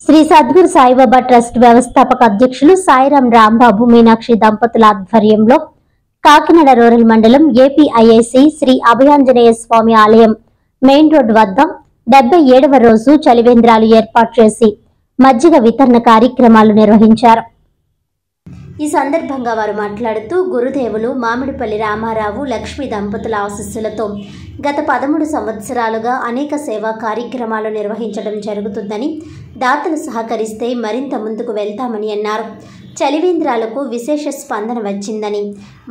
Shri Sadhguru Saibaba trust వ్యవస్థాపక అధ్యక్షులు సాయిరాం రాంబాబు మీనాక్షి దంపతుల ఆధ్వర్యంలో కాకినాడ రూరల్ మండలం ఏపీఐఐసి శ్రీ అభయాంజనేయ స్వామి ఆలయం మెయిన్ రోడ్ వద్ద 77వ రోజు చలివేంద్రాలు ఏర్పాటు చేసి మజ్జిగ వితరణ కార్యక్రమాలు నిర్వహించారు. ఈ సందర్భంగా వారు మాట్లాడుతూ గురుదేవులు మామిడిపల్లి రామారావు లక్ష్మి దంపతుల ఆశీస్సులతో గత 13 సంవత్సరాలుగా అనేక సేవా కార్యక్రమాలు నిర్వహించడం జరుగుతుందని, దాతలు సహకరిస్తే మరింత ముందుకు వెళ్తామని అన్నారు. చలివేంద్రాలకు విశేష స్పందన వచ్చిందని,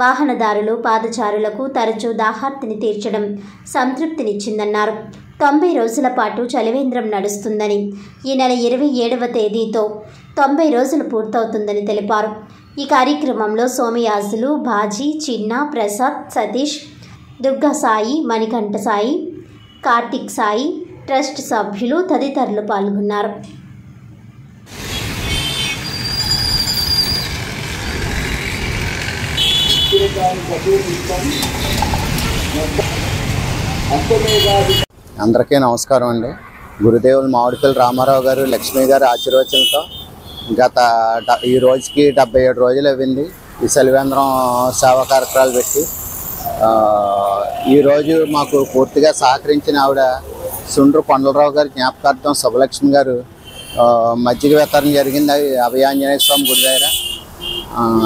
వాహనదారులు పాదచారులకు తరచూ దాహార్తిని తీర్చడం సంతృప్తినిచ్చిందన్నారు. 90 రోజుల పాటు చలివేంద్రం నడుస్తుందని, ఈ నెల 27వ తేదీతో 90 రోజులు పూర్తవుతుందని తెలిపారు. ఈ కార్యక్రమంలో సోమయాజులు, బాజీ, చిన్న, ప్రసాద్, సతీష్, దుర్గా సాయి, మణికంఠ సాయి, కార్తిక్ సాయి, ట్రస్ట్ సభ్యులు తదితరులు పాల్గొన్నారు. అందరికీ నమస్కారం అండి. గురుదేవులు మామిడిపల్లి రామారావు గారు లక్ష్మి గారి ఆశీర్వచనంతో ఈ రోజుకి 77 రోజులు అయింది. ఈ చలివేంద్రం సేవా కార్యక్రమాలు పెట్టి ఈరోజు మాకు పూర్తిగా సహకరించిన ఆవిడ సుండ్రు కొండలరావు గారి జ్ఞాపకార్థం శుభలక్ష్మి గారు మజ్జిగ వితరణ జరిగింది అభయాంజనేయ స్వామి గుడి దగ్గర.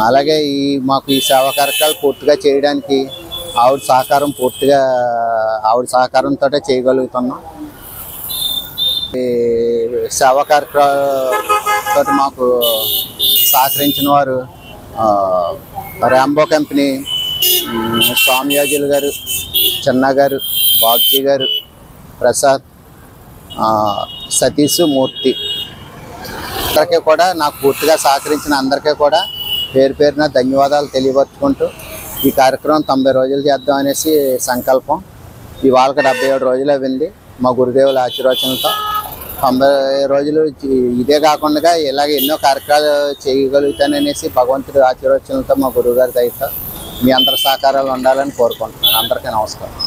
అలాగే మాకు ఈ సేవా కార్యక్రమాలు పూర్తిగా చేయడానికి ఆవిడ సహకారంతో చేయగలుగుతున్నాం. ఈ సేవా కార్యక్రమాలతో మాకు సహకరించిన వారు రాంబో కంపెనీ స్వామియాజులు గారు, చిన్న గారు, బాబ్జీ గారు, ప్రసాద్, సతీష్, మూర్తి అందరికీ కూడా నాకు పూర్తిగా సహకరించిన అందరికీ కూడా పేరు పేరున ధన్యవాదాలు తెలియపరుచుకుంటూ ఈ కార్యక్రమం 90 రోజులు చేద్దాం అనేసి సంకల్పం. ఇవాళకి 77 రోజులు అయింది. మా గురుదేవుల ఆశీర్వచనంతో 90 రోజులు ఇదే కాకుండా ఇలాగ ఎన్నో కార్యక్రమాలు చేయగలుగుతాననేసి భగవంతుడి ఆశీర్వచనంతో మా గురువుగారి దయతో మీ అందరి సహకారాలు ఉండాలని కోరుకుంటున్నాను. అందరికీ నమస్కారం.